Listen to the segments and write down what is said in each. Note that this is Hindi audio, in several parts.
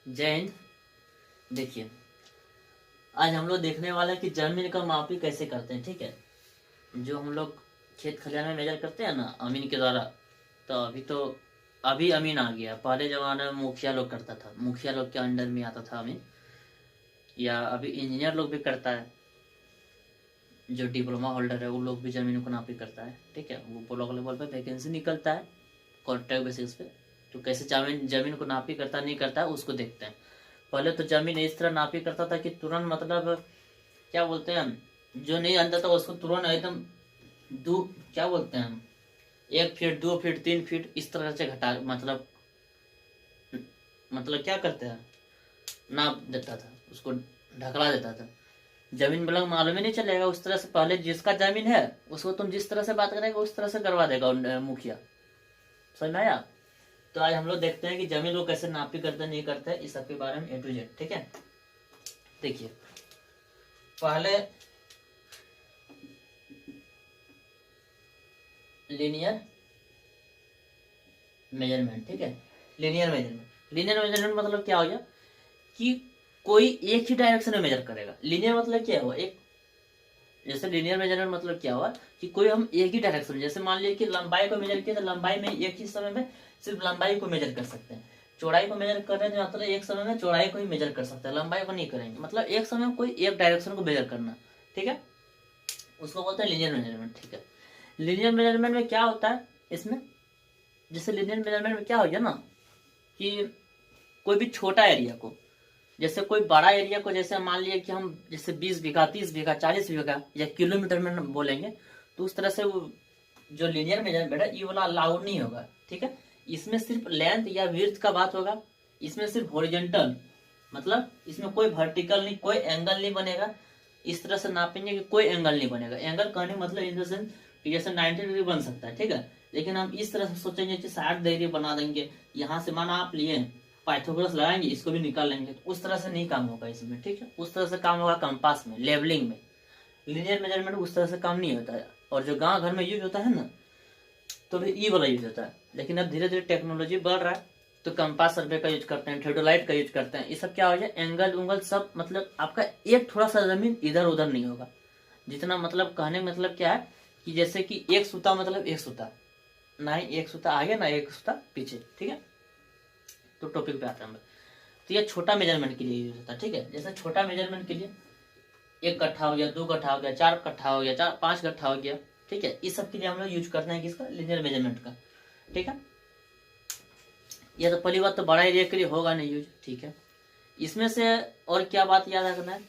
जय हिंद। देखिए, आज हम लोग देखने वाले हैं कि जमीन का मापी कैसे करते हैं। ठीक है, जो हम लोग खेत खलिहान में मेजर करते हैं ना अमीन के द्वारा, तो अभी अमीन आ गया। पहले जमाने में मुखिया लोग करता था, मुखिया लोग के अंडर में आता था अमीन, या अभी इंजीनियर लोग भी करता है। जो डिप्लोमा होल्डर है वो लोग भी जमीन को नापी करता है। ठीक है, वो ब्लॉक लेवल पे वैकेंसी निकलता है कॉन्ट्रैक्ट बेसिस पे, तो कैसे जमीन जमीन को नापी करता नहीं करता है उसको देखते हैं। पहले तो जमीन इस तरह नापी करता था कि तुरंत मतलब क्या बोलते हैं हम, जो नहीं जानता था उसको तुरंत एकदम दो क्या बोलते हैं हम, 1 फीट 2 फीट 3 फीट इस तरह से घटा मतलब क्या करते हैं, नाप देता था, उसको ढकला देता था। जमीन मतलब मालूम ही नहीं चलेगा उस तरह से। पहले जिसका जमीन है उसको तुम जिस तरह से बात करेगा उस तरह से करवा देगा मुखिया। समझ में आया? तो आज हम लोग देखते हैं कि जमीन को कैसे नापी करते नहीं करते इस सब के बारे में A to Z। ठीक है, देखिए पहले लीनियर मेजरमेंट। ठीक है, लीनियर मेजरमेंट मतलब क्या हो गया कि कोई एक ही डायरेक्शन में मेजर करेगा। लीनियर मतलब क्या हुआ, एक जैसे लीनियर मेजरमेंट मतलब क्या हुआ कि कोई हम एक ही डायरेक्शन में, जैसे मान लीजिए कि लंबाई को मेजर किया तो लंबाई में एक ही समय में सिर्फ लंबाई को मेजर कर सकते हैं। चौड़ाई को मेजर कर रहे हैं मतलब एक समय में चौड़ाई को ही मेजर कर सकते हैं, लंबाई को नहीं करेंगे। मतलब एक समय में कोई एक डायरेक्शन को मेजर करना। ठीक है, उसको बोलते हैं लीनियर मेजरमेंट। ठीक है, लीनियर मेजरमेंट में क्या होता है इसमें, जैसे लीनियर मेजरमेंट में क्या हो गया ना कि कोई भी छोटा एरिया को, जैसे कोई बड़ा एरिया को, जैसे मान लिए कि हम जैसे 20 बीघा 30 बीघा 40 बीघा या किलोमीटर में बोलेंगे, तो उस तरह से वो जो लीनियर मेजरमेंट है ये वाला अलाउड नहीं होगा। ठीक है, इसमें सिर्फ लेंथ या विड्थ का बात होगा। इसमें सिर्फ हॉरिजॉन्टल, मतलब इसमें कोई वर्टिकल नहीं, कोई एंगल नहीं बनेगा। इस तरह से नापेंगे कि कोई एंगल नहीं बनेगा। एंगल कहने मतलब इन द सेंस कि जैसे 90 डिग्री बन सकता है। ठीक है, लेकिन हम इस तरह से सोचेंगे कि 60 डिग्री बना देंगे। यहाँ से माना आप लिए पाइथागोरस लगाएंगे, इसको भी निकाल लेंगे, तो उस तरह से नहीं काम होगा इसमें। ठीक है, उस तरह से काम होगा कंपास में, लेवलिंग में। लीनियर मेजरमेंट उस तरह से काम नहीं होता है। और जो गांव घर में यूज होता है ना, तो भी ई वाला यूज होता है। लेकिन अब धीरे धीरे टेक्नोलॉजी बढ़ रहा है, तो कंपास सर्वे का यूज करते हैं, थेडोलाइट का यूज करते हैं। ये सब क्या हो जाए, एंगल उंगल सब, मतलब आपका एक थोड़ा सा जमीन इधर उधर नहीं होगा। जितना मतलब कहने मतलब क्या है कि जैसे कि एक सूता मतलब एक सूता, ना ही एक सूता आगे ना एक सूता पीछे। ठीक है, तो टॉपिक पे आता है। तो ये छोटा मेजरमेंट के लिए यूज होता है। ठीक है, जैसे छोटा मेजरमेंट के लिए 1 कट्ठा हो गया, 2 कट्ठा हो गया, 4 कट्ठा हो गया, 5 कट्ठा हो गया। ठीक है, इस सब के लिए हम लोग यूज करते हैं किसका, लीनियर मेजरमेंट का। ठीक है, यह तो पहली बात तो बड़ा एरिया के लिए होगा नहीं यूज। ठीक है, इसमें से और क्या बात याद रखना है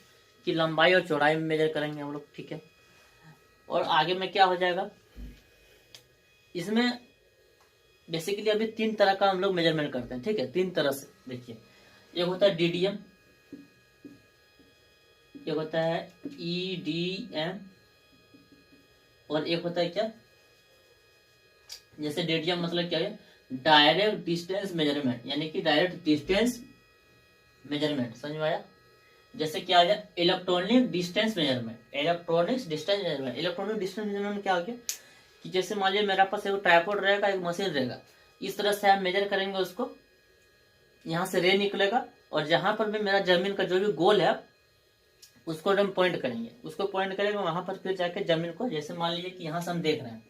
कि लंबाई और चौड़ाई में मेजर करेंगे हम लोग। ठीक है, और आगे में क्या हो जाएगा इसमें, बेसिकली अभी 3 तरह का हम लोग मेजरमेंट करते हैं। ठीक है, 3 तरह से देखिए, एक होता है DDM, एक होता है EDM, और एक होता है क्या, जैसे DDM मतलब क्या है, डायरेक्ट डिस्टेंस मेजरमेंट, यानी कि डायरेक्ट डिस्टेंस मेजरमेंट। समझ में आया? जैसे क्या आ गया, electronic distance measurement. Electronic distance measurement क्या हो गया कि जैसे मान लीजिए मेरा पास एक ट्राइपॉड रहेगा, एक मशीन रहेगा, इस तरह से आप मेजर करेंगे उसको, यहाँ से रे निकलेगा, और जहां पर भी मेरा जमीन का जो भी गोल है उसको हम पॉइंट करेंगे, उसको पॉइंट करेंगे वहां पर, फिर जाके जमीन को, जैसे मान लीजिए कि यहाँ से हम देख रहे हैं,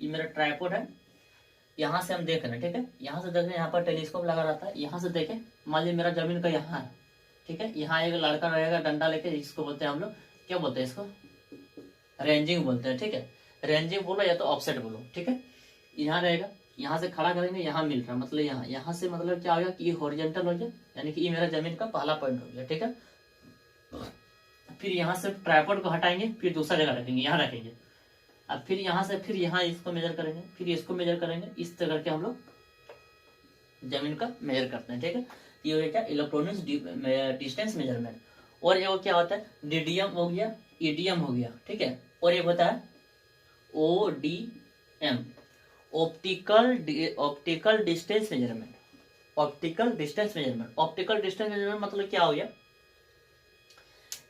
ये मेरा ट्राइपॉड है, यहाँ से हम देख रहे हैं। ठीक है, यहाँ से देख रहे हैं, यहाँ पर टेलीस्कोप लगा रहता है, यहाँ से देखें, मान लीजिए मेरा जमीन का यहाँ है। ठीक है, यहाँ एक लड़का रहेगा डंडा लेके, इसको बोलते हैं हम लोग, क्या बोलते हैं इसको, रेंजिंग बोलते हैं। ठीक है, रेंजिंग बोलो या तो ऑफसेट बोलो। ठीक है, यहाँ रहेगा, यहाँ से खड़ा करेंगे, यहाँ मिल रहा है, मतलब यहाँ से मतलब क्या होगा कि ये हॉरिजॉन्टल हो गया, यानी कि ये मेरा जमीन का पहला पॉइंट हो गया। ठीक है, फिर यहाँ से ट्राइपॉड को हटाएंगे, फिर दूसरा जगह रखेंगे, यहाँ रखेंगे। अब फिर यहाँ से फिर यहाँ इसको मेजर करेंगे, फिर इसको मेजर करेंगे, इस तरह करके हम लोग जमीन का मेजर करते हैं। ठीक है, ये हो गया क्या, इलेक्ट्रॉनिक डिस्टेंस मेजरमेंट। और ये क्या होता है, DDM हो गया, EDM हो गया। ठीक है, और ये होता है ODM, optical distance measurement. Optical distance measurement मतलब क्या हो गया,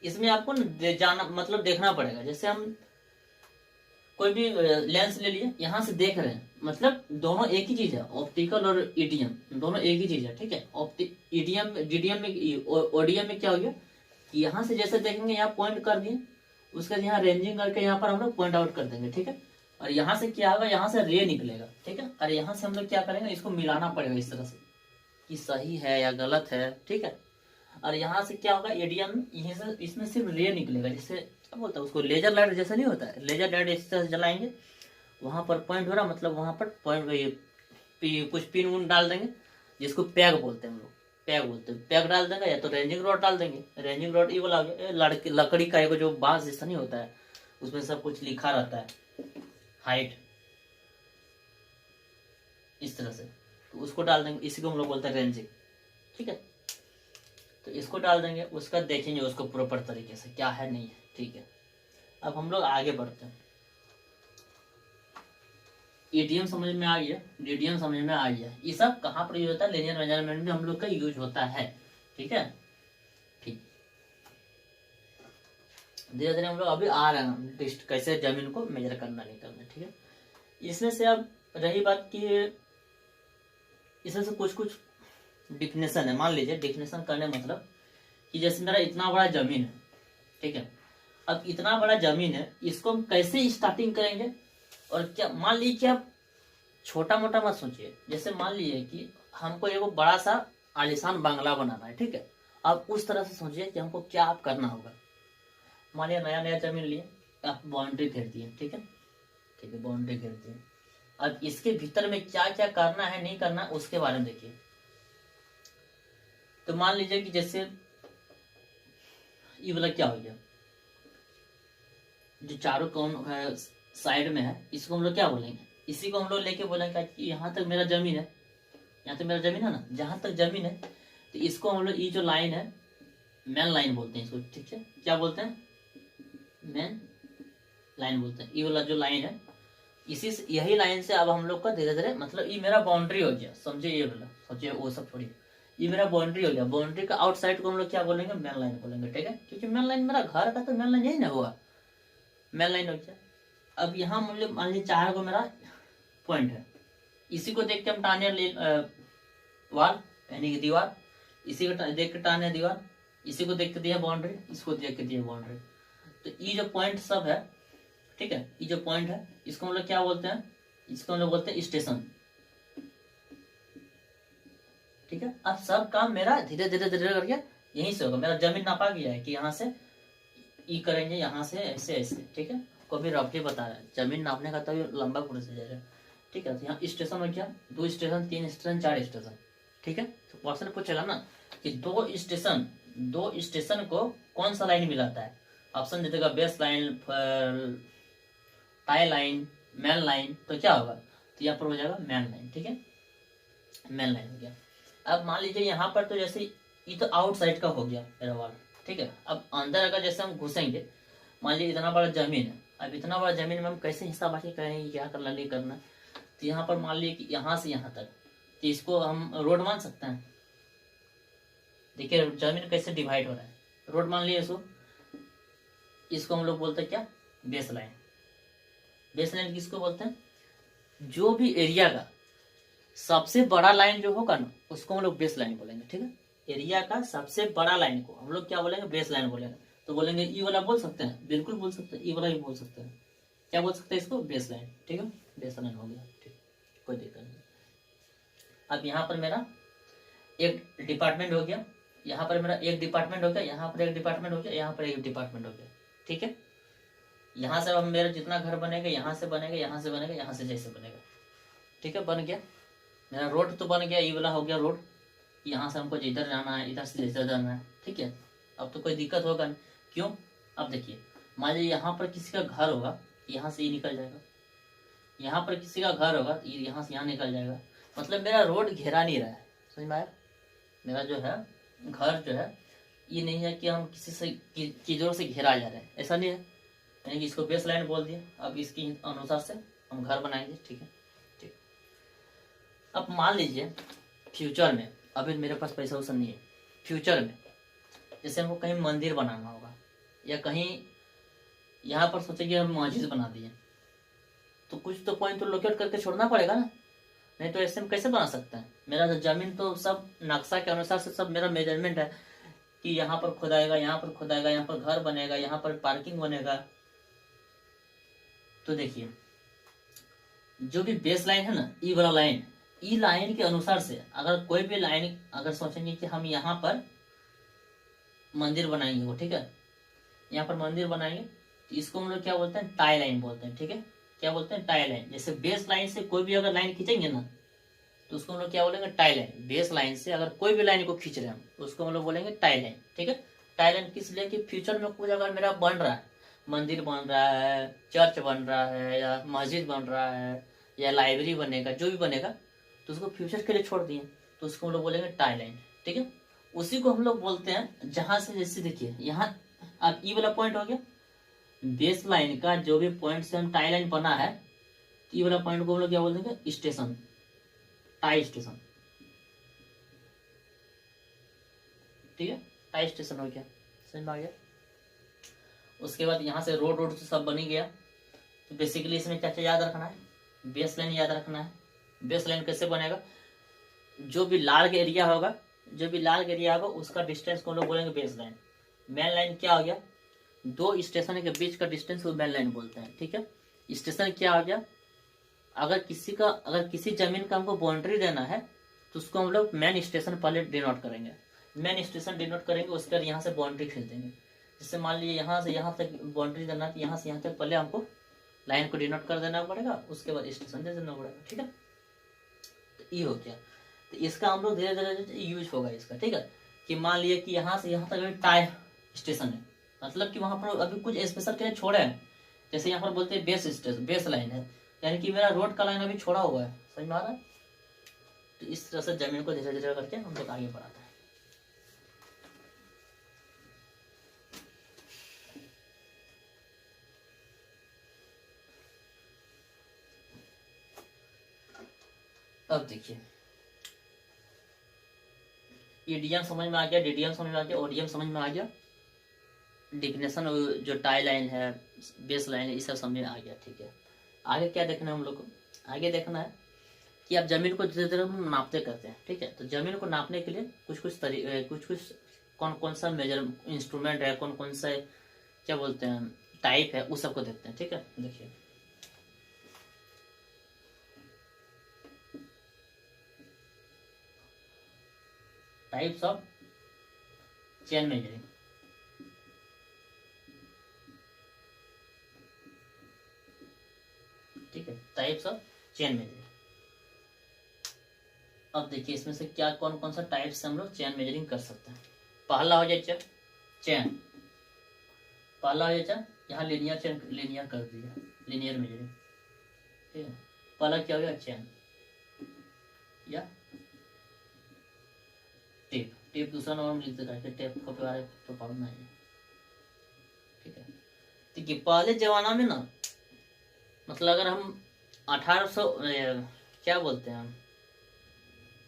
इसमें आपको जाना मतलब देखना पड़ेगा। जैसे हम कोई भी लेंस ले लिए, यहाँ से देख रहे हैं, मतलब दोनों एक ही चीज है, ऑप्टिकल और ईडीएम दोनों एक ही चीज है, ठीक है। ईडीएम डीडीएम में ओडीएम में क्या हो गया कि यहाँ से जैसे देखेंगे यहाँ पॉइंट कर दिए, उसके बाद यहाँ रेंजिंग करके यहाँ पर हम लोग पॉइंट आउट कर देंगे, ठीक है। और यहाँ से क्या होगा, यहाँ से रे निकलेगा, ठीक है। और यहाँ से हम लोग क्या करेंगे, इसको मिलाना पड़ेगा इस तरह से कि सही है या गलत है, ठीक है। और यहाँ से क्या होगा, एडीएम यहीं से इसमें सिर्फ रे निकलेगा, जिससे क्या बोलता है उसको, लेजर लाइट जैसा नहीं होता है, लेजर लाइट इस तरह से जलाएंगे, वहां पर पॉइंट हो रहा, मतलब वहां पर पॉइंट कुछ पिन उन डाल देंगे, जिसको पैग बोलते हैं हम लोग, पैग बोलते हैं, पैग डाल देंगे, या तो रेंजिंग रॉड डाल देंगे। रेंजिंग रॉड ये वाला लकड़ी का एक जो बांस जैसा नहीं होता है, उसमें सब कुछ लिखा रहता है, हाइट इस तरह से, तो उसको डाल देंगे, इसी को हम लोग बोलते हैं रेंजिंग, ठीक है। तो इसको डाल देंगे, उसका देखेंगे उसको प्रॉपर तरीके से क्या है नहीं है, ठीक है। अब हम लोग आगे बढ़ते हैं। एडीएम समझ में आ गया, डीडीएम समझ में आ गया, ये सब कहाँ पर यूज होता है, लीनियर मेजरमेंट में हम लोग का यूज होता है, ठीक है। ठीक, धीरे धीरे हम लोग अभी आ रहे हैं कैसे जमीन को मेजर करना नहीं करना, ठीक है। इसमें से अब रही बात की, इसमें से कुछ कुछ डिफिनेशन है। मान लीजिए डिफिनेशन करने मतलब कि जैसे मेरा इतना बड़ा जमीन है, ठीक है। अब इतना बड़ा जमीन है, इसको हम कैसे स्टार्टिंग करेंगे, और क्या, मान लीजिए कि आप छोटा मोटा मत सोचिए, जैसे मान लीजिए कि हमको एक बड़ा सा आलीशान बंगला बनाना है, ठीक है। आप उस तरह से सोचिए कि हमको क्या आप करना होगा। मान लिया नया नया जमीन लिए, आप बाउंड्री घेर दिए, ठीक है, ठीक है, बाउंड्री घेर दिए। अब इसके भीतर में क्या क्या करना है नहीं करना उसके बारे में देखिए। तो मान लीजिए कि जैसे ये वाला क्या हो गया, जो चारों कौन साइड में है, इसको हम लोग क्या बोलेंगे, इसी को हम लोग लेके बोलेंगे कि यहाँ तक मेरा जमीन है, यहाँ तक मेरा जमीन है ना, जहां तक जमीन है, तो इसको हम लोग, ये जो लाइन है मेन लाइन बोलते हैं इसको, ठीक है। क्या बोलते हैं, मेन लाइन बोलते हैं। ये वाला जो लाइन है, इसी से, यही लाइन से अब हम लोग का धीरे धीरे, मतलब ये मेरा बाउंड्री हो गया, समझे, ये वाला सोचिए, वो सब छोड़िए, ये मेरा बाउंड्री हो गया। बाउंड्री का आउटसाइड को हम लोग क्या बोलेंगे, मेन लाइन बोलेंगे, ठीक है। क्योंकि मेन लाइन मेरा घर का, तो मेन लाइन यही ना हुआ, मेन लाइन हो गया। अब यहाँ मान लीजिए 4 को मेरा पॉइंट है, इसी को देख के हम टाने वाल यानी कि दीवार, इसी को देख के टाने दीवार, इसी को देख के दिया बाउंड्री, इसको देख के दिया बाउंड्री। तो ये जो पॉइंट सब है, ठीक है, ये जो पॉइंट है, इसको हम लोग क्या बोलते हैं, इसको हम लोग बोलते हैं स्टेशन, ठीक है। अब सब काम मेरा धीरे धीरे धीरे करके यहीं से होगा। मेरा जमीन नापा गया है कि यहाँ से ई करेंगे, यहाँ से ऐसे ऐसे, ठीक है। को भी रफली बता रहा है, जमीन नापने का तो लंबा प्रोसीजर है, ठीक है। तो यहाँ स्टेशन हो गया, 2 स्टेशन, 3 स्टेशन, 4 स्टेशन, ठीक है। तो क्वेश्चन पूछेगा ना कि 2 स्टेशन को कौन सा लाइन मिलाता है, ऑप्शन दे देगा base line, tie line, main line, तो क्या होगा, तो यहाँ पर हो जाएगा मेन लाइन, ठीक है, मेन लाइन हो गया। अब मान लीजिए यहाँ पर तो जैसे ये तो आउटसाइड का हो गया मेरा वाल, ठीक है। अब अंदर अगर जैसे हम घुसेंगे, मान लीजिए इतना बड़ा जमीन है, अब इतना बड़ा जमीन में हम कैसे हिस्सा बांटी करेंगे, क्या करना नहीं करना। तो यहाँ पर मान लीजिए कि यहाँ से यहाँ तक, तो इसको हम रोड मान सकते हैं। देखिए जमीन कैसे डिवाइड हो रहा है, रोड मान लिए इसको हम लोग बोलते हैं क्या, बेस लाइन। बेस लाइन किसको बोलते हैं, जो भी एरिया का सबसे बड़ा लाइन जो होगा ना, उसको हम लोग बेस लाइन बोलेंगे, ठीक है। एरिया का सबसे बड़ा लाइन को हम लोग क्या बोलेंगे, बेस लाइन बोलेंगे। तो बोलेंगे ई वाला बोल सकते हैं, बिल्कुल बोल सकते हैं, ई वाला भी बोल सकते हैं। क्या बोल सकते हैं इसको, बेस लाइन, ठीक है, बेस लाइन हो गया, ठीक, कोई दिक्कत नहीं। अब यहाँ पर मेरा एक डिपार्टमेंट हो गया, यहाँ पर मेरा एक डिपार्टमेंट हो गया, यहाँ पर एक डिपार्टमेंट हो गया, यहाँ पर एक डिपार्टमेंट हो गया, ठीक है। यहाँ से अब मेरा जितना घर बनेगा, यहाँ से बनेगा, यहाँ से बनेगा, यहाँ से जैसे बनेगा, ठीक है, बन गया मेरा रोड, तो बन गया, ये वाला हो गया रोड। यहाँ से हमको जिधर जाना है, इधर से इधर जाना है, ठीक है। अब तो कोई दिक्कत होगा नहीं, क्यों, अब देखिए मान लीजिए यहाँ पर किसी का घर होगा, यहाँ से ये निकल जाएगा, यहाँ पर किसी का घर होगा तो ये यहाँ से यहाँ निकल जाएगा, मतलब मेरा रोड घेरा नहीं रहा है, समझ में आया। मेरा जो है घर जो है, ये नहीं है कि हम किसी से चीजों से घेरा जा रहे हैं, ऐसा नहीं है, यानी कि इसको बेस लाइन बोल दिया। अब इसकी अनुसार से हम घर बनाएंगे, ठीक है, ठीक। अब मान लीजिए फ्यूचर में, अभी मेरे पास पैसा वैसा नहीं है, फ्यूचर में जैसे हमको कहीं मंदिर बनाना होगा, या कहीं यहाँ पर सोचे कि हम मस्जिद बना दिए, तो कुछ तो पॉइंट तो लोकेट करके छोड़ना पड़ेगा ना, नहीं तो ऐसे में कैसे बना सकते हैं। मेरा जमीन तो सब नक्शा के अनुसार से सब मेरा मेजरमेंट है कि यहाँ पर खुदाएगा, यहाँ पर खुदाएगा, यहाँ पर घर बनेगा, यहाँ पर पार्किंग बनेगा। तो देखिए जो भी बेस लाइन है ना, ई वाला लाइन, ई लाइन के अनुसार से अगर कोई भी लाइन अगर सोचेंगे कि हम यहाँ पर मंदिर बनाएंगे, वो ठीक है, यहाँ पर मंदिर बनाएंगे, तो इसको हम लोग क्या बोलते हैं, टाई लाइन बोलते हैं। ठीक है, क्या बोलते हैं, टाई लाइन। जैसे बेस लाइन से कोई भी अगर लाइन खींचेंगे ना, तो उसको हम लोग क्या बोलेंगे, टाई लाइन। बेस लाइन से अगर कोई भी लाइन को खींच रहे हैं हम, उसको हम लोग बोलेंगे टाई लाइन। ठीक है, टाई लाइन किस लिए कि फ्यूचर में कुछ अगर मेरा बन रहा है, मंदिर बन रहा है, चर्च बन रहा है, या मस्जिद बन रहा है, या लाइब्रेरी बनेगा, जो भी बनेगा, तो उसको फ्यूचर के लिए छोड़ दिए, तो उसको हम लोग बोलेंगे टाई लाइन। ठीक है, उसी को हम लोग बोलते हैं जहां से, जैसे देखिए यहाँ अब ई वाला पॉइंट हो गया, बेस लाइन का जो भी पॉइंट से हम टाई लाइन बना है, ई वाला पॉइंट को हम लोग क्या बोल देंगे, स्टेशन, टाई स्टेशन। ठीक है, टाई स्टेशन हो गया, समझ में आ गया। उसके बाद यहाँ से रोड रोड तो सब बनी गया, तो बेसिकली इसमें क्या क्या याद रखना है, बेस लाइन याद रखना है। बेस लाइन कैसे बनेगा, जो भी लार्ज एरिया होगा, जो भी लार्ज एरिया होगा उसका डिस्टेंस को हम लोग बोलेंगे बेस लाइन। मेन लाइन क्या हो गया, दो स्टेशन के बीच का डिस्टेंस को मेन लाइन बोलते हैं। ठीक है, स्टेशन क्या हो गया, अगर किसी जमीन का हमको बाउंड्री देना है, तो उसको हम लोग मेन स्टेशन पहले डिनोट करेंगे। मेन स्टेशन डिनोट करेंगे, उसके बाद यहाँ से बाउंड्री खींच देंगे। जैसे मान लीजिए यहाँ से यहाँ तक बाउंड्री देना, तो यहाँ से यहाँ तक पहले हमको लाइन को डिनोट कर देना पड़ेगा, उसके बाद स्टेशन दे देना पड़ेगा। ठीक है, तो ये हो गया। तो इसका हम लोग धीरे धीरे यूज होगा इसका। ठीक है, कि मान लिया कि यहाँ से यहाँ तक अभी टाई स्टेशन है, मतलब कि वहां पर अभी कुछ स्पेशल के लिए छोड़े हैं। जैसे यहाँ पर बोलते हैं बेस स्टेशन, बेस लाइन है, यानी कि मेरा रोड का लाइन अभी छोड़ा हुआ है, समझ में आ रहा है। तो इस तरह से जमीन को धीरे धीरे करके हम लोग आगे बढ़ाते हैं। अब देखिए ईडीएम समझ में आ गया, डीडीएम समझ में आ गया, ओडीएम समझ में आ गया, डिफिनेशन जो टाई लाइन है, बेस लाइन है, ये सब समझ में आ गया। ठीक है, आगे क्या देखना है हम लोग को, आगे देखना है कि आप जमीन को धीरे धीरे हम नापते करते हैं। ठीक है, तो जमीन को नापने के लिए कुछ कौन कौन सा मेजर इंस्ट्रूमेंट है, कौन कौन सा क्या बोलते हैं टाइप है, उस सबको देखते हैं। ठीक है, देखिए टाइप्स ऑफ चेन मेजरिंग। ठीक है, टाइप्स ऑफ चेन मेजरिंग। अब देखिए इसमें से क्या कौन कौन सा टाइप से हम लोग चेन मेजरिंग कर सकते हैं। पहला हो जाए चेन, पहला हो जाए यहाँ लीनियर चेन, लीनियर कर दिया, लीनियर मेजरिंग। ठीक है, पहला क्या हो गया, चेन या टेप। टेप दूसरा नाम लिख देता है, टेप को बारे तो पढ़ना है। ठीक है, देखिए पहले जमाना में ना, मतलब अगर हम 1800 क्या बोलते हैं,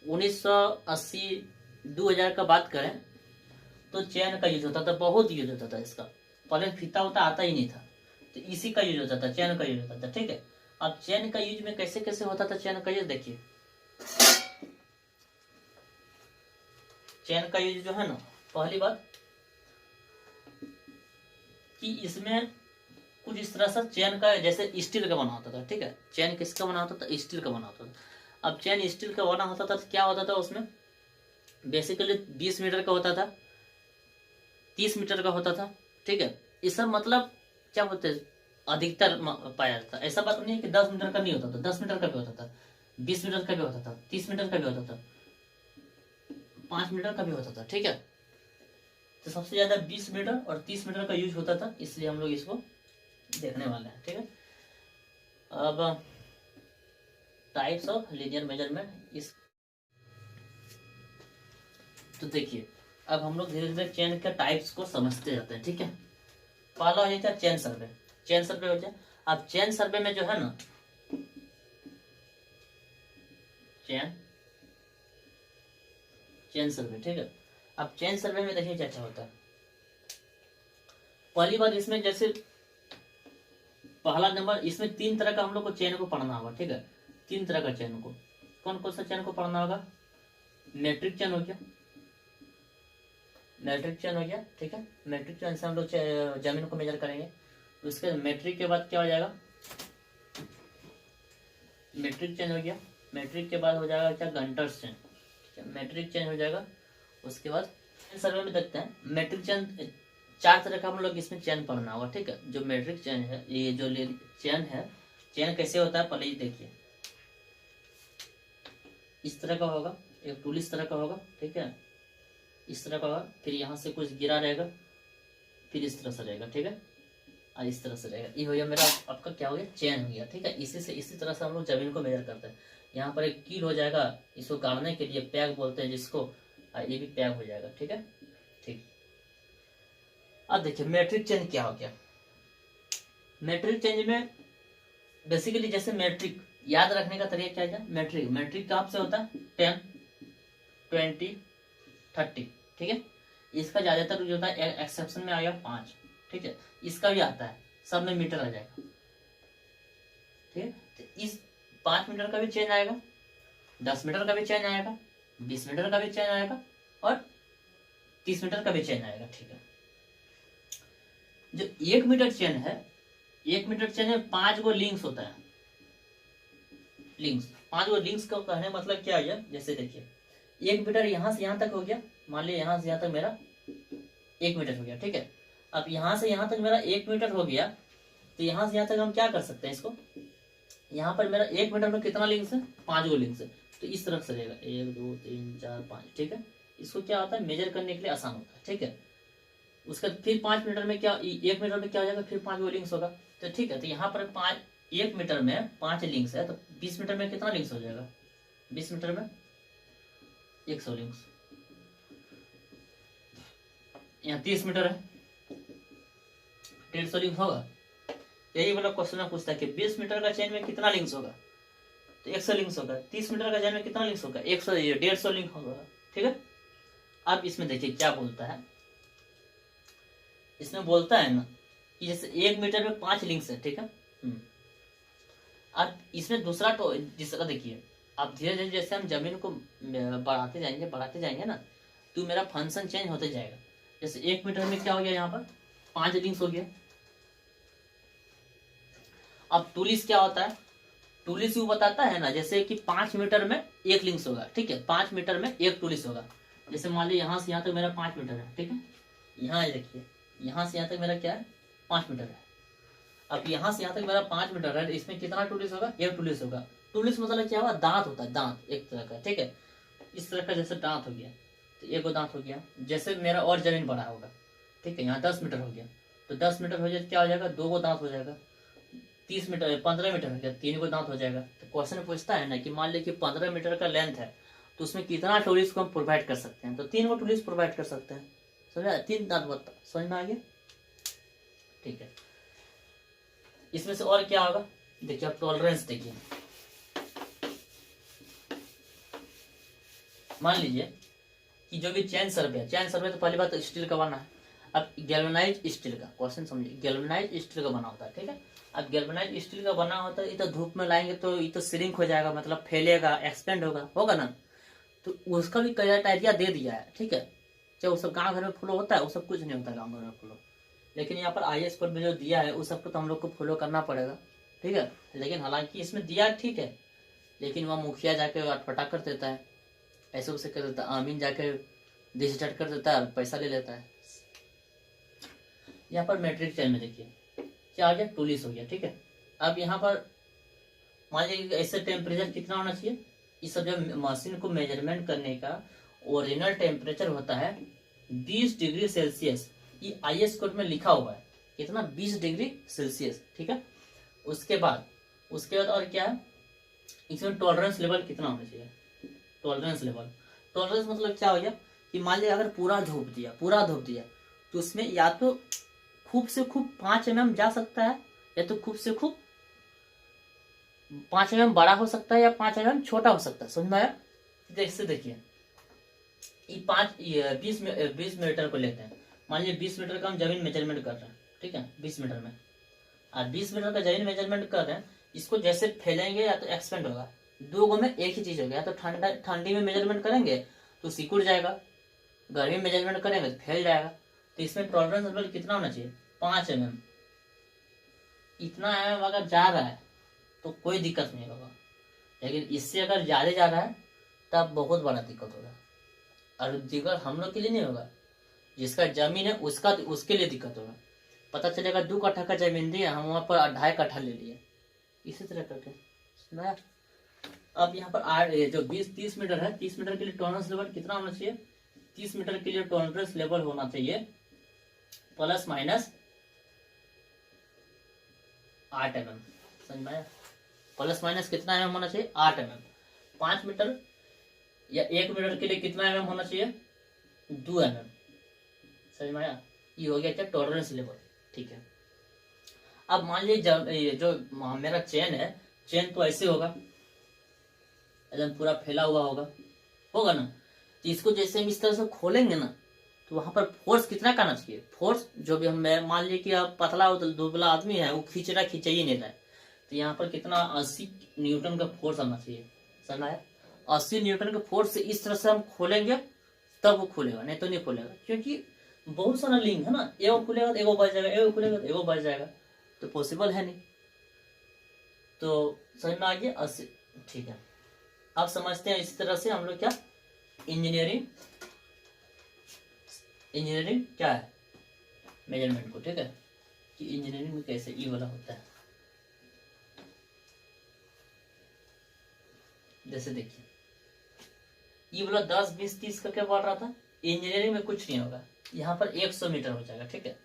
1980 2000 का बात करें, तो चैन का यूज होता था, बहुत यूज होता था इसका। पहले फीता होता आता ही नहीं था, तो इसी का यूज होता था, चैन का यूज होता था। ठीक है, अब चैन का यूज में कैसे कैसे होता था, चैन का यूज देखिए, चैन का यूज जो है ना, पहली बात कि इसमें कुछ इस तरह से चैन का, जैसे स्टील का बना होता था। ठीक है, चैन किसका बना होता था, स्टील का बना होता था। अब चैन स्टील का बना होता था तो क्या होता था, उसमें बेसिकली 20 मीटर का होता था, 30 मीटर का होता था। ठीक है, ये सब मतलब क्या बोलते हैं, अधिकतर पाया जाता है। ऐसा बात नहीं है कि 10 मीटर का नहीं होता था, 10 मीटर का भी होता था, 20 मीटर का भी होता था, 30 मीटर का भी होता था, 5 मीटर का भी होता था। ठीक है, तो सबसे ज्यादा 20 मीटर और 30 मीटर का यूज होता था, इसलिए हम लोग इसको देखने वाले हैं। ठीक है, अब टाइप्स ऑफ लीनियर मेजरमेंट इस, तो देखिए अब हम लोग धीरे धीरे चेन के टाइप्स को समझते जाते हैं। ठीक है, पहला हो जाता है चेन सर्वे। चेन सर्वे हो जाए, अब चेन सर्वे में जो है ना, चेन सर्वे। ठीक है, अब चेन सर्वे में देखिए क्या होता है। पहली बात इसमें जैसे पहला नंबर, इसमें 3 तरह का हम लोग को चेन को पढ़ना होगा, ठीक है। 3 तरह का चेन को, कौन कौन सा चेन को पढ़ना होगा? मैट्रिक चेन हो गया, मैट्रिक चेन हो गया, ठीक है। मैट्रिक चेन से हम लोग जमीन को मेजर करेंगे। उसके मैट्रिक के बाद क्या हो जाएगा? मैट्रिक चेन हो गया। मैट्रिक के बाद हो जाएगा क्या? गंटर्स चेन, ठीक है। मैट्रिक चेन हो जाएगा। उसके बाद सर्वे में देखते हैं, मैट्रिक चेन 4 तरह का हम लोग इसमें चेन पढ़ना होगा, ठीक है। जो मैट्रिक चेन है, ये जो चेन है, चेन कैसे होता है पहले ही देखिए। इस तरह का होगा, एक टूल इस तरह का होगा, ठीक है, इस तरह का होगा, फिर यहाँ से कुछ गिरा रहेगा, फिर इस तरह से रहेगा, ठीक है, और इस तरह से रहेगा। ये हो गया मेरा आपका क्या हो गया? चेन हो गया, ठीक है। इसी तरह से हम लोग जमीन को मेजर करते हैं। यहाँ पर एक कील हो जाएगा, इसको गाड़ने के लिए पैग बोलते हैं जिसको, और ये भी पैग हो जाएगा, ठीक है, ठीक। अब देखिए मैट्रिक चेन क्या हो गया। मैट्रिक चेन में बेसिकली जैसे मैट्रिक याद रखने का तरीका क्या है? मैट्रिक कहाँ से होता है? 10, 20, 30, ठीक है। इसका ज्यादातर जो होता है एक्सेप्शन में आएगा 5, ठीक है। इसका भी आता है, सब में मीटर आ जाएगा, ठीक है। तो इस 5 मीटर का भी चेन आएगा, 10 मीटर का भी चेन आएगा, 20 मीटर का भी चेन आएगा, और 30 मीटर का भी चेन आएगा, ठीक है। जो 1 मीटर चेन है, 1 मीटर चेन में 5 गो लिंक्स होता है। लिंक्स, 5 गो लिंक्स का कहने मतलब क्या है? जैसे देखिए 1 मीटर यहाँ से यहाँ तक हो गया, मान लिया यहाँ से यहाँ तक मेरा 1 मीटर हो गया, ठीक है। अब यहाँ से यहाँ तक मेरा 1 मीटर हो गया, तो यहाँ से यहाँ तक हम क्या कर सकते हैं इसको? यहाँ पर मेरा 1 मीटर में कितना लिंक्स है? 5 गो लिंक्स है। तो इस तरफ से रहेगा 1 2 3 4 5, ठीक है। इसको क्या होता है? मेजर करने के लिए आसान होता है, ठीक है। उसका फिर 5 मीटर में क्या, 1 मीटर में क्या हो जाएगा? फिर 5 गो लिंक्स होगा, तो ठीक है। तो यहाँ पर 1 मीटर में 5 लिंक्स है, तो 20 मीटर में कितना लिंक्स हो जाएगा? 20 मीटर में 100 लिंक्स। यहाँ 30 मीटर है, 150 लिंक्स होगा। यही वाला क्वेश्चन पूछता है कि 20 मीटर का चेन में कितना लिंक्स होगा? तो 100 लिंक्स होगा। 30 मीटर का चेन में कितना लिंक्स होगा? 150 लिंक होगा, ठीक है। अब इसमें देखिए क्या बोलता है, इसमें बोलता है ना कि जैसे 1 मीटर में 5 लिंक्स है, ठीक है। अब इसमें दूसरा तो जिसका देखिए, अब धीरे धीरे जैसे हम जमीन को बढ़ाते जाएंगे ना, तो मेरा फंक्शन चेंज होते जाएगा। जैसे 1 मीटर में क्या हो गया? यहाँ पर 5 लिंक्स हो गया। अब टूलिस क्या होता है? टूलिस वो बताता है ना, जैसे कि 5 मीटर में 1 लिंक्स होगा, ठीक है। 5 मीटर में 1 टूलिस होगा। जैसे मान लीजिए यहाँ से यहाँ तक मेरा 5 मीटर है, ठीक है। यहाँ देखिए, यहाँ से यहाँ तक मेरा क्या है? 5 मीटर है। अब यहाँ से यहाँ तक मेरा 5 मीटर है, इसमें कितना टूलिस होगा? 1 टूलिस होगा। टूलिस मतलब क्या हुआ? दांत होता है, दांत एक तरह का, ठीक है। इस तरह का जैसे दांत हो गया, तो 1 गो दांत हो गया। जैसे मेरा और जमीन बड़ा होगा, ठीक है, यहाँ 10 मीटर हो गया, तो 10 मीटर हो जाए क्या हो जाएगा? 2 गो दांत हो जाएगा। 30 मीटर 15 मीटर हो गया, 3 गो दांत हो जाएगा। तो क्वेश्चन पूछता है ना कि मान लीजिए कि 15 मीटर का लेंथ है, तो उसमें कितना टूलिस को हम प्रोवाइड कर सकते हैं? तो 3 गो टूलिस प्रोवाइड कर सकते हैं, समझा? 3 दांत बता, समझ में आ गया, ठीक है। इसमें से और क्या होगा? देखिए अब टॉलरेंस देखिए, मान लीजिए कि जो भी चैन सर्वे तो पहली बात तो स्टील का बना है। अब गैल्वेनाइज स्टील का क्वेश्चन समझिए, गैल्वेनाइज स्टील का बना होता है, ठीक है। अब गैल्वेनाइज स्टील का बना होता है, ये तो धूप में लाएंगे तो ये तो श्रिंक हो जाएगा, मतलब फैलेगा, एक्सपेंड होगा ना। तो उसका भी क्राइटेरिया दे दिया है, ठीक है। चाहे वो सब गाँव घर में फॉलो होता है, वो सब कुछ नहीं होता गाँव घर में फॉलो, लेकिन यहाँ पर IAS कोड में जो दिया है उस सबको तो हम लोग को फॉलो करना पड़ेगा, ठीक है। लेकिन हालांकि इसमें दिया ठीक है, लेकिन वहाँ मुखिया जाके अटपटा कर देता है, ऐसे उसे कर देता है, आमीन जाके डिजिटेट कर देता है और पैसा ले लेता है। यहाँ पर मैट्रिक चेन में देखिए क्या आ गया? टूलिस हो गया, ठीक है। अब यहाँ पर मान लीजिए ऐसे टेम्परेचर कितना होना चाहिए? इस सब जब मशीन को मेजरमेंट करने का ओरिजिनल टेम्परेचर होता है 20 डिग्री सेल्सियस। ये IAS कोड में लिखा हुआ है कितना? 20 डिग्री सेल्सियस, ठीक है। उसके बाद और क्या है? इसमें टॉलरेंस लेवल कितना होना चाहिए? टॉलरेंस मतलब क्या हो गया कि मान लीजिए अगर पूरा धूप दिया तो उसमें या तो खूब से खूब 5 mm जा सकता है, या तो खूब से खूब 5 mm बड़ा हो सकता है, या 5 mm छोटा हो सकता है, समझ में आया? जैसे देखिए ये 20 मीटर को लेते हैं, मान लीजिए 20 मीटर का हम जमीन मेजरमेंट कर रहे हैं, ठीक है, 20 मीटर में। और 20 मीटर का जमीन मेजरमेंट कर रहे हैं, इसको जैसे फैलेंगे या तो एक्सपेंड होगा, दो गो में एक ही चीज हो गया। तो ठंडा ठंडी में मेजरमेंट करेंगे तो सिकुड़ जाएगा, गर्मी में मेजरमेंट करेंगे तो फैल जाएगा। तो इसमें टॉलरेंस लेवल कितना होना चाहिए, 5 mm। इतना mm अगर जा रहा है तो कोई दिक्कत नहीं होगा, लेकिन इससे अगर ज्यादा जा रहा है तब बहुत बड़ा दिक्कत होगा। और दिक्कत हम लोग के लिए नहीं होगा, जिसका जमीन है उसका, उसके लिए दिक्कत होगा। पता चलेगा 2 कट्ठा का जमीन दिया, हम वहां पर 2.5 कट्ठा ले लिए, इसी तरह करके सुना। अब यहाँ पर जो 20-30 मीटर है, 30 मीटर के लिए टॉलरेंस लेवल कितना होना चाहिए, 30 मीटर के लिए टॉलरेंस लेवल होना चाहिए ±8 mm। समझ में आया? प्लस माइनस कितना mm होना चाहिए, 8 mm। 5 मीटर या 1 मीटर के लिए कितना mm होना चाहिए, 2 mm। समझ में आया? ये हो गया क्या, टॉलरेंस लेवल। ठीक है, अब मान लीजिए ये जो मेरा चेन है, चेन तो ऐसे होगा, एकदम पूरा फैला हुआ होगा, होगा ना। तो इसको जैसे हम इस तरह से खोलेंगे ना, तो वहां पर फोर्स कितना करना चाहिए, फोर्स जो भी हम, मान लीजिए कि आप पतला हो तो दुबला आदमी है, वो खींच रहा खींच ही नहीं रहा है, तो यहाँ पर कितना 80 न्यूटन का फोर्स आना चाहिए। समझ आया? 80 न्यूटन के फोर्स से इस तरह से हम खोलेंगे तब वो खुलेगा, नहीं तो नहीं खुलेगा, क्योंकि बहुत सारा लिंक है ना, एगो खुलेगा तो एगो बच जाएगा, एगो खुलेगा तो एगो बच जाएगा, तो पॉसिबल है नहीं। तो समझ में आ गया 80। ठीक है, आप समझते हैं इसी तरह से हम लोग क्या, इंजीनियरिंग क्या है, मेजरमेंट को। ठीक है, कि इंजीनियरिंग में कैसे ये वाला होता है। जैसे देखिए ये वाला 10, 20, 30 का क्या बढ़ रहा था, इंजीनियरिंग में कुछ नहीं होगा, यहाँ पर 100 मीटर हो जाएगा। ठीक है,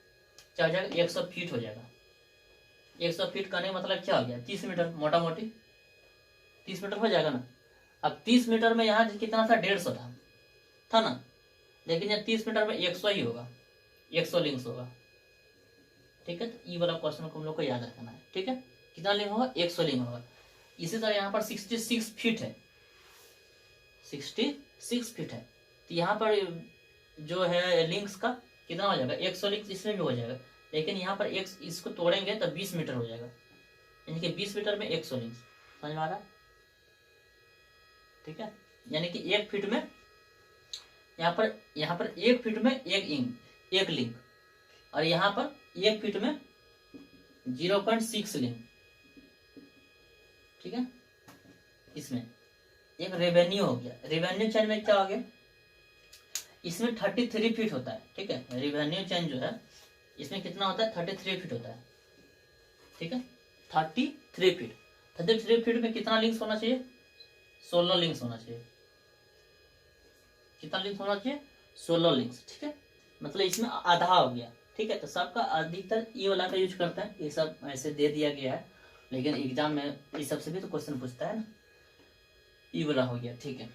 क्या हो जाएगा, 100 फीट हो जाएगा। 100 फीट करने का मतलब क्या हो गया, 30 मीटर, मोटा मोटी 30 मीटर हो जाएगा ना। अब 30 मीटर में यहाँ कितना था, 150 था ना, लेकिन यहाँ 30 मीटर में 100 ही होगा, 100 लिंक्स होगा। ठीक है, तो ये वाला क्वेश्चन को हम लोग को याद रखना है। ठीक है, कितना लिंक होगा, 100 लिंक होगा। इसी तरह यहाँ पर 66 फीट है, 66 फीट है, तो यहाँ पर जो है लिंक्स का कितना हो जाएगा, 100 लिंक्स इसमें भी हो जाएगा, लेकिन यहाँ पर एक इसको तोड़ेंगे तो 20 मीटर हो जाएगा, यानी कि 20 मीटर में 100 लिंक्स। समझ में आ रहा है? ठीक है, यानी कि 1 फीट में यहाँ पर 1 फीट में एक लिंक, और यहाँ पर 1 फीट में 0.6 लिंक। ठीक है, इसमें एक रेवेन्यू हो गया। रेवेन्यू चेन में क्या हो गया, इसमें 33 फीट होता है। ठीक है, रेवेन्यू चेन जो है इसमें कितना होता है, 33 फीट होता है। ठीक है, 33 फीट में कितना लिंक्स होना चाहिए, 16 लिंक्स होना चाहिए। कितना लिंक्स होना चाहिए, 16 लिंक्स। ठीक है, मतलब इसमें आधा हो गया। ठीक है, तो सबका अधिकतर ये वाला का यूज करता है, ये सब ऐसे दे दिया गया है, लेकिन एग्जाम में इस सबसे भी तो क्वेश्चन पूछता है ना। ये वाला हो गया। ठीक है,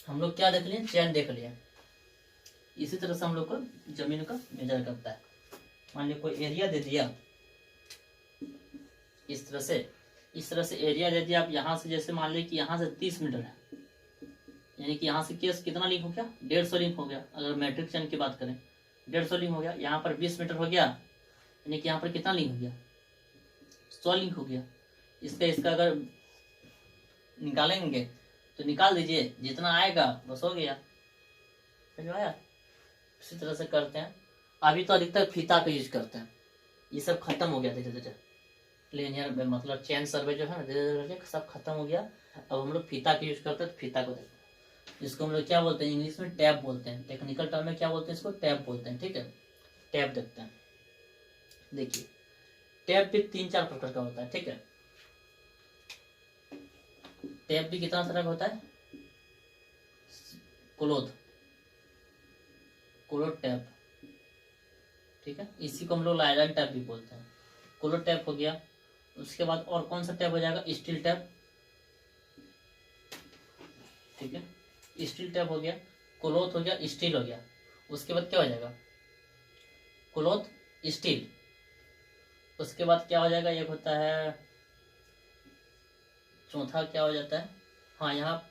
हम लोग क्या देख लिए, चैन देख लिया। इसी तरह से हम लोग को जमीन का मेजर करता है। मान लीजिए कोई एरिया दे दिया, इस तरह से एरिया दे दिया। आप यहाँ से जैसे मान लीजिए कि यहाँ से 30 मीटर है, यानी कि यहाँ से केस कितना लिंक हो गया, 150 लिंक हो गया। अगर मैट्रिक चैन की बात करें 150 लिंक हो गया। यहाँ पर 20 मीटर हो गया, यानी कि यहाँ पर कितना लिंक हो गया, 100 लिंक हो गया। इसका अगर निकालेंगे तो निकाल दीजिए, जितना आएगा बस हो गया। समझ में आया? इसी तरह से करते हैं। अभी तो अधिकतर फीता का यूज करते हैं, ये सब खत्म हो गया धीरे धीरे। लीनियर मतलब चैन सर्वे जो है ना, धीरे धीरे सब खत्म हो गया। अब हम लोग फीता का यूज करते हैं, तो फीता को देखते हैं, जिसको हम लोग क्या बोलते हैं, इंग्लिश में टैप बोलते हैं, टेक्निकल टर्म में क्या बोलते हैं, इसको टैप बोलते हैं। ठीक है, टैप देखते हैं। देखिए टैप भी 3-4 प्रकार का होता है। ठीक है, टैप भी कितना तरह का होता है, क्लोथ टैप। ठीक है, इसी को हम लोग लाइलन टैप भी बोलते हैं। क्लोथ टैप हो गया। उसके बाद और कौन सा टैप हो जाएगा, स्टील टैप। ठीक है, स्टील टैप हो गया, क्लोथ हो गया, स्टील हो गया। उसके बाद क्या हो जाएगा, क्लोथ, स्टील। उसके बाद क्या हो जाएगा, एक होता है चौथा, क्या हो जाता है, हाँ यहाँ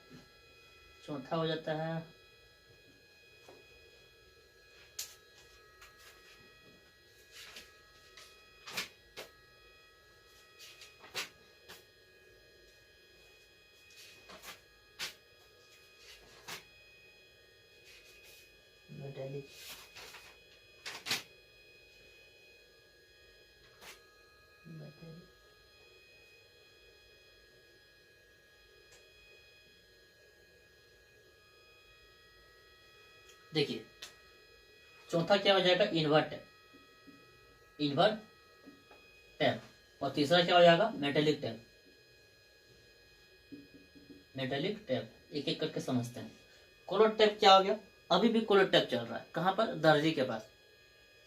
चौथा हो जाता है मेटेलिक, मेटेलिक, देखिए चौथा क्या हो जाएगा, इन्वर्ट टैप, इन्वर्ट टैप, और तीसरा क्या हो जाएगा, मेटेलिक टैप, मेटेलिक टैप। एक एक करके समझते हैं। कोलोड टैप क्या हो गया, अभी भी कोलोड टैप चल रहा है, कहाँ पर, दर्जी के पास,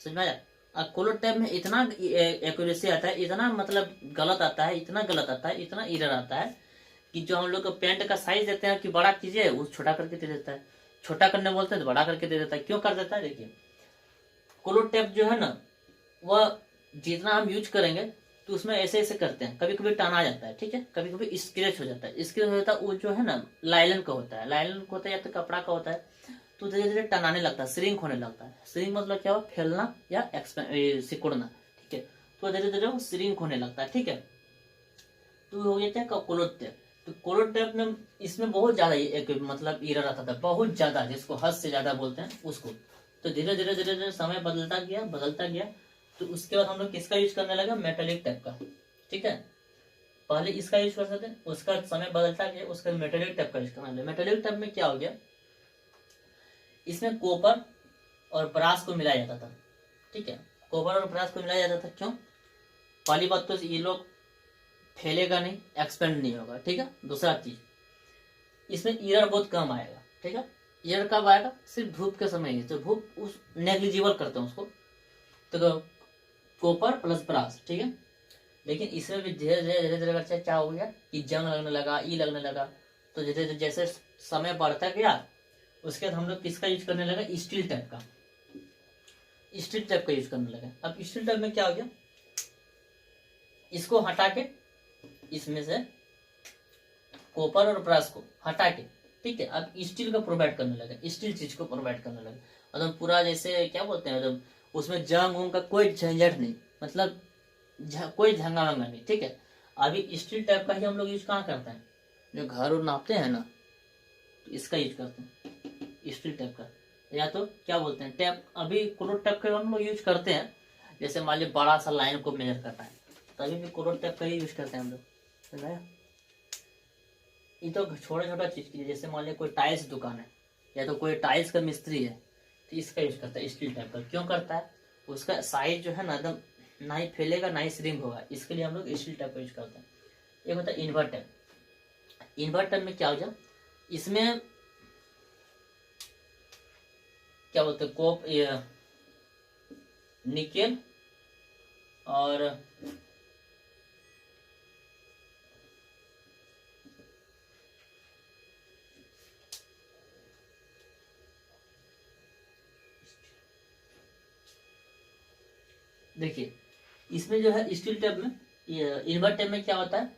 समझ में आया। अब कोलोड टैप में इतना एक्यूरेसी आता है, इतना मतलब गलत आता है, इतना गलत आता है, इतना एरर आता है कि जो हम लोग पेंट का साइज देते हैं कि बड़ा कीजिए, वो छोटा करके दे देता है, छोटा करने बोलते हैं तो बड़ा करके दे देता है। क्यों कर देता है, देखिए कोलोड टैप जो है ना, वह जितना हम यूज करेंगे तो उसमें ऐसे ऐसे करते हैं, कभी कभी टाना जाता है, ठीक है, कभी कभी स्क्रैच हो जाता है, स्क्रैच हो जाता है, वो जो है ना लाइलन का होता है, लाइलन का होता है या तो कपड़ा का होता है, तो धीरे धीरे टनाने लगता है, श्रिंक होने लगता है। श्रिंक मतलब क्या हुआ, फैलना या सिकुड़ना, ठीक है, तो धीरे धीरे वो श्रिंक होने लगता है, ठीक है। तो हो गया क्या, कोलोड टैप। तो कोलोड टैप में इसमें बहुत ज्यादा एक मतलब एरर आता था, बहुत ज्यादा, जिसको हद से ज्यादा बोलते हैं उसको। तो धीरे धीरे धीरे धीरे समय बदलता गया, बदलता गया, तो उसके बाद हम लोग किसका यूज करने लगा, मेटेलिक टैप का, ठीक है। पहले इसका यूज कर सकते हैं, उसका समय बदलता गया, उसका मेटेलिक टैप का यूज करना लगा। मेटेलिक टैप में क्या हो गया, इसमें कॉपर और ब्रास को मिलाया जाता था, ठीक है, कॉपर और ब्रास को मिलाया जाता था। क्यों, पहली बात तो ये लोग फैलेगा नहीं, एक्सपेंड नहीं होगा, ठीक है। दूसरा चीज, इसमें एरर बहुत कम आएगा, ठीक है। एरर कब आएगा, सिर्फ धूप के समय ही, तो धूप उस नेग्लिजिबल करते हैं उसको, तो कॉपर प्लस ब्रास, ठीक है। लेकिन इसमें भी धीरे धीरे धीरे धीरे करके क्या हो गया कि जंग लगने लगा, ई लगने लगा, तो जैसे जैसे समय बढ़ता गया, उसके बाद हम लोग किसका यूज करने लगा, स्टील टाइप का, स्टील टाइप का यूज करने लगे। अब स्टील टाइप में क्या हो गया, इसको हटा के, इसमें से कॉपर और ब्रास को हटा के, ठीक है, अब स्टील का प्रोवाइड करने लगे, स्टील चीज को प्रोवाइड करने लगे, मतलब पूरा जैसे क्या बोलते हैं, मतलब उसमें जंग उंग का कोई झंझट नहीं, मतलब कोई झंगा वंगा नहीं, ठीक है। अभी स्टील टाइप का ही हम लोग यूज कहाँ करते हैं, जो घर और नापते हैं ना, तो इसका यूज करते हैं, स्टील टाइप का, या तो क्या बोलते हैं टैप, अभी कोलोड टाइप का हम लोग यूज करते हैं। जैसे मान लीजिए बड़ा सा लाइन को मेजर करना है, तभी भी कोलोड टाइप का ही यूज करते हैं हम लोग, समझ आया। ये तो छोटा छोटा चीज के लिए, जैसे मान लीजिए कोई टाइल्स दुकान है, या तो कोई टाइल्स का मिस्त्री है, तो इसका यूज करता है स्टील टाइप का। क्यों करता है, उसका साइज जो है ना एकदम ना ही फैलेगा ना ही श्रिंक होगा, इसके लिए हम लोग स्टील टाइप का यूज करते हैं। एक होता है इन्वर्टर, इन्वर्टर में क्या हो जाए, इसमें क्या बोलते हैं, कोप निकेल और देखिए इसमें जो है स्टील टैप में, इन्वर्ट टैप में क्या होता है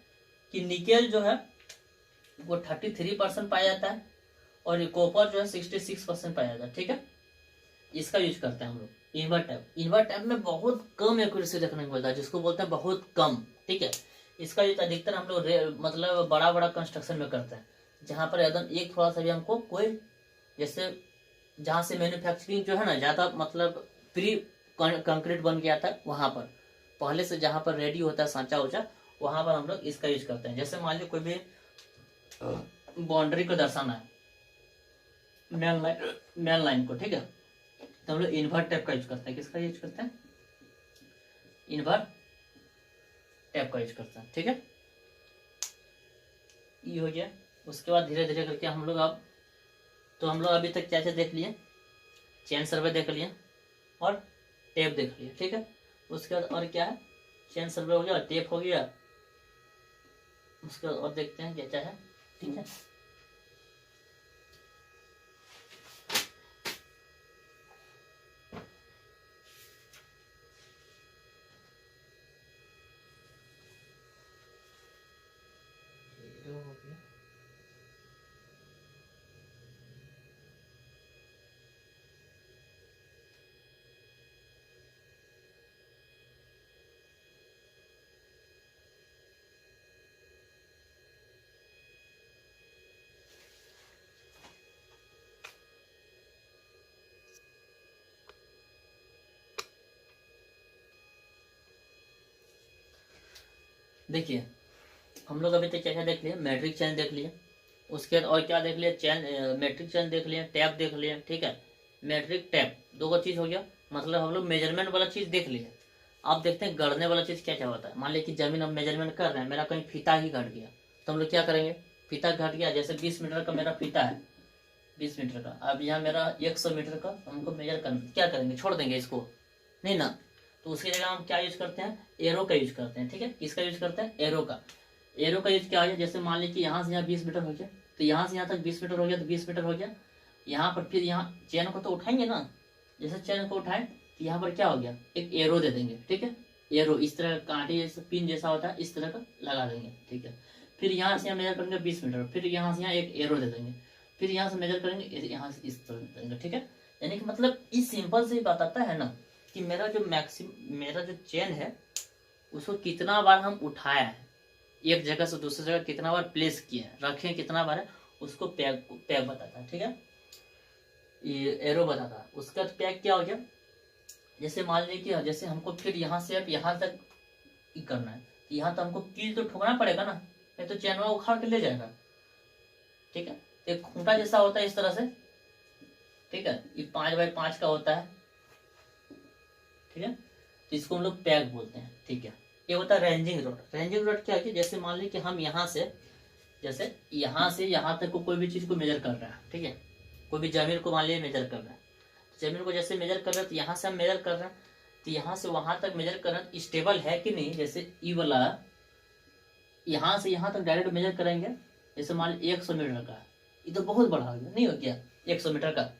कि निकेल जो है वो 33% पाया जाता है, और ये कॉपर जो है 66% पाया जाता है, ठीक है। इसका यूज करते हैं हम लोग इन्वर्ट टैप। इन्वर्ट टैप में बहुत कम एक्यूरेसी देखने को मिलता है, जिसको बोलते हैं बहुत कम, ठीक है। इसका यूज अधिकतर हम लोग मतलब बड़ा बड़ा कंस्ट्रक्शन में करते हैं, जहां पर एकदम एक थोड़ा सा भी हमको कोई, जैसे जहां से मैन्युफैक्चरिंग जो है ना ज्यादा मतलब प्री कंक्रीट बन गया था, वहां पर पहले से जहां पर रेडी होता है सांचा उचा, वहां पर हम लोग इसका यूज करते हैं। जैसे मान लीजिए कोई भी बाउंड्री को दर्शाना है, मेन लाइन को, ठीक है, तो हम लोग इन्वर्ट टैप का यूज करते हैं। किसका यूज करते हैं, इन्वर्ट टैप का यूज करते हैं, ठीक है। ये हो गया। उसके बाद धीरे धीरे करके हम लोग अब, तो हम लोग अभी तक क्या क्या देख लिए, चेन सर्वे देख लिए और टेप देख लिए, ठीक है। उसके बाद और क्या है, चेन सर्वे हो गया, टेप हो गया, उसके बाद और देखते हैं क्या क्या है, ठीक है। हो गया, देखिए हम लोग अभी तक क्या क्या देख लिया, मैट्रिक चेन देख लिया, उसके बाद और क्या देख लिया, चेन मैट्रिक चेन देख लिया, टैप देख लिया, ठीक है, मैट्रिक टैप दो चीज हो गया, मतलब हम लोग मेजरमेंट वाला चीज देख लिया। अब देखते हैं गढ़ने वाला चीज क्या क्या होता है। मान लिया कि जमीन हम मेजरमेंट कर रहे हैं, मेरा कहीं फीता ही घट गया, तो हम लोग क्या करेंगे, फीता घट गया, जैसे 20 मीटर का मेरा फीता है, 20 मीटर का, अब यहाँ मेरा 100 मीटर का हमको मेजर करना, क्या करेंगे, छोड़ देंगे इसको, नहीं ना, तो उसकी जगह हम क्या यूज करते हैं, एरो का यूज करते हैं, ठीक है, किसका यूज करते हैं, एरो का। एरो का यूज क्या हो गया, जैसे मान लीजिए कि यहाँ से यहाँ 20 मीटर हो गया, तो यहाँ से यहाँ तक 20 मीटर हो गया, तो 20 मीटर हो गया, यहाँ पर फिर यहाँ चैन को तो उठाएंगे ना, जैसे चैन को उठाए तो यहाँ पर क्या हो गया, एक एरो दे देंगे, ठीक है, एरो इस तरह कांटे जैसे पिन जैसा होता है, इस तरह का लगा देंगे, ठीक है। फिर यहाँ से यहाँ मेजर करेंगे 20 मीटर, फिर यहाँ से यहाँ एक एरो दे देंगे, फिर यहाँ से मेजर करेंगे, यहाँ से इस तरह दे देंगे, ठीक है। यानी कि मतलब इस सिंपल से ही बताता है ना कि मेरा जो चेन है उसको कितना बार हम उठाया है, एक जगह से दूसरी जगह कितना बार प्लेस किया है, रखे कितना बार है, उसको पैक बताता है, ठीक है, ये एरो बताता है। उसका पैक क्या हो गया, जैसे मान लीजिए कि जैसे हमको फिर यहाँ से अब यहाँ तक करना है, यहाँ तक हमको कील तो ठोकना पड़ेगा ना, नहीं तो चैनवा उखाड़ के ले जाएगा, ठीक है। एक खूंटा जैसा होता है इस तरह से, ठीक है, ये 5x5 का होता है, ठीक है, तो इसको हम लोग पैक बोलते हैं, ठीक है। ये होता है रेंजिंग रोड। रेंजिंग रोड क्या है, जैसे मान लीजिए कि हम यहाँ से यहाँ तक को कोई भी चीज को मेजर कर रहे हैं, ठीक है, कोई भी जमीन को मान लीजिए मेजर कर रहे हैं, जमीन को जैसे मेजर कर रहे हैं तो यहाँ से हम मेजर कर रहे हैं, तो यहाँ से वहां तक मेजर कर रहे हैं, स्टेबल है कि नहीं, जैसे ई वाला यहाँ से यहाँ तक डायरेक्ट मेजर करेंगे, जैसे मान लीजिए 100 मीटर का, ये तो बहुत बड़ा हो गया, नहीं हो गया 100 मीटर का,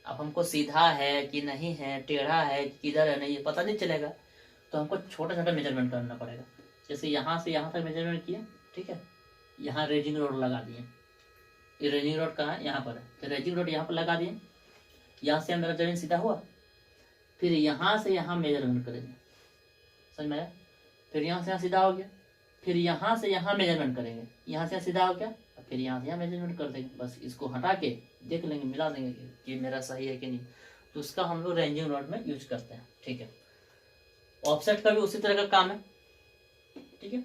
अब हमको सीधा है कि नहीं है, टेढ़ा है कि किधर है, नहीं पता नहीं चलेगा, तो हमको छोटा छोटा मेजरमेंट करना पड़ेगा। जैसे यहाँ से यहाँ तक मेजरमेंट किया, ठीक है, यहाँ रेजिंग रोड लगा दिए, ये रेजिंग रोड कहाँ है, यहाँ पर है, तो रेजिंग रोड यहाँ पर लगा दिए, यहाँ से मेरा जमीन सीधा हुआ, फिर यहाँ से यहाँ मेजरमेंट करेंगे, समझ में आया, फिर यहाँ से यहाँ सीधा हो गया, फिर यहाँ से यहाँ मेजरमेंट करेंगे, यहाँ से यहाँ सीधा हो गया, फिर यहाँ से यहाँ मेजरमेंट कर देंगे, बस इसको हटा के देख लेंगे, मिला देंगे कि मेरा सही है कि नहीं, तो उसका हम लोग रेंजिंग रॉड में यूज करते हैं, ठीक है। ऑफसेट का भी उसी तरह का काम है, ठीक है,